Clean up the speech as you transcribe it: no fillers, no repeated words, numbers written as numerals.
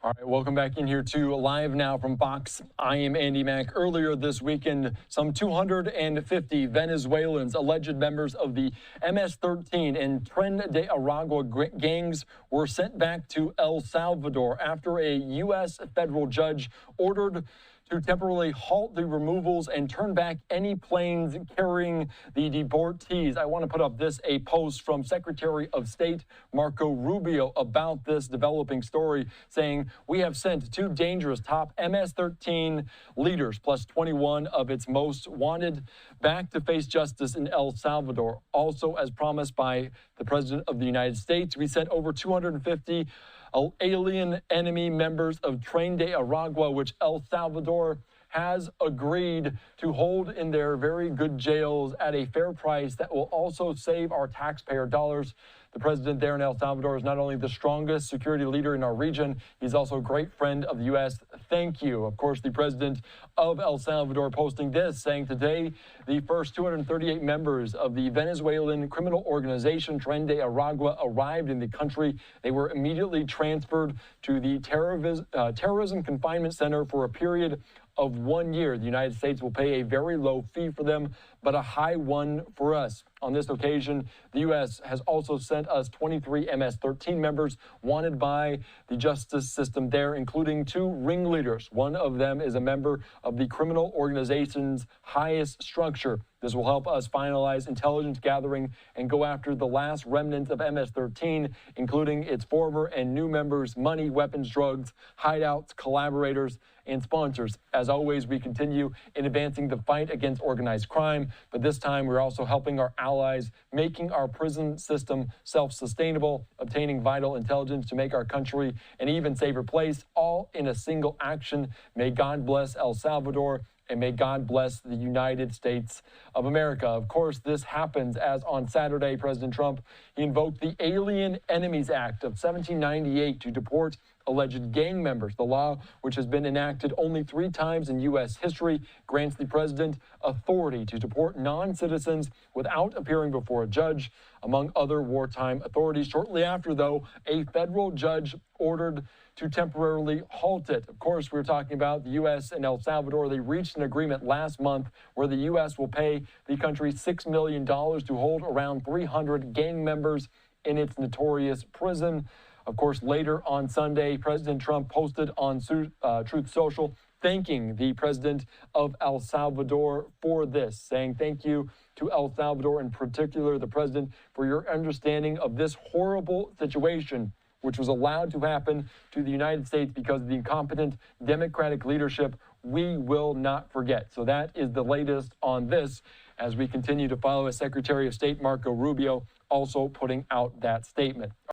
All right, welcome back in here to Live Now from Fox. I am Andy Mack. Earlier this weekend, some 250 Venezuelans, alleged members of the MS-13 and Tren de Aragua gangs, were sent back to El Salvador after a U.S. federal judge ordered to temporarily halt the removals and turn back any planes carrying the deportees. I want to put up a post from Secretary of State Marco Rubio about this developing story, saying, "We have sent two dangerous top MS-13 leaders plus 21 of its most wanted back to face justice in El Salvador." Also, as promised by the President of the United States, we sent over 250 alien enemy members of Tren de Aragua, which El Salvador has agreed to hold in their very good jails at a fair price that will also save our taxpayer dollars. The president there in El Salvador is not only the strongest security leader in our region, he's also a great friend of the U.S. Thank you. Of course, the president of El Salvador posting this, saying today the first 238 members of the Venezuelan criminal organization Tren de Aragua arrived in the country. They were immediately transferred to the terrorism confinement center for a period of 1 year. The United States will pay a very low fee for them, but a high one for us. On this occasion, the U.S. has also sent us 23 MS-13 members wanted by the justice system there, including two ringleaders. One of them is a member of the criminal organization's highest structure. This will help us finalize intelligence gathering and go after the last remnants of MS-13, including its former and new members' money, weapons, drugs, hideouts, collaborators, and sponsors. As always, we continue in advancing the fight against organized crime, but this time we're also helping our allies, making our prison system self-sustainable, obtaining vital intelligence to make our country an even safer place, all in a single action. May God bless El Salvador, and may God bless the United States of America. Of course, this happens as on Saturday, President Trump, he invoked the Alien Enemies Act of 1798 to deport alleged gang members. The law, which has been enacted only 3 times in U.S. history, grants the president authority to deport non-citizens without appearing before a judge, among other wartime authorities. Shortly after, though, a federal judge ordered to temporarily halt it. Of course, we're talking about the U.S. and El Salvador. They reached an agreement last month where the U.S. will pay the country $6 million to hold around 300 gang members in its notorious prison. Of course, later on Sunday, President Trump posted on Truth Social thanking the president of El Salvador for this, saying thank you to El Salvador, in particular the president, for your understanding of this horrible situation, which was allowed to happen to the United States because of the incompetent Democratic leadership. We will not forget. So that is the latest on this as we continue to follow as Secretary of State Marco Rubio also putting out that statement.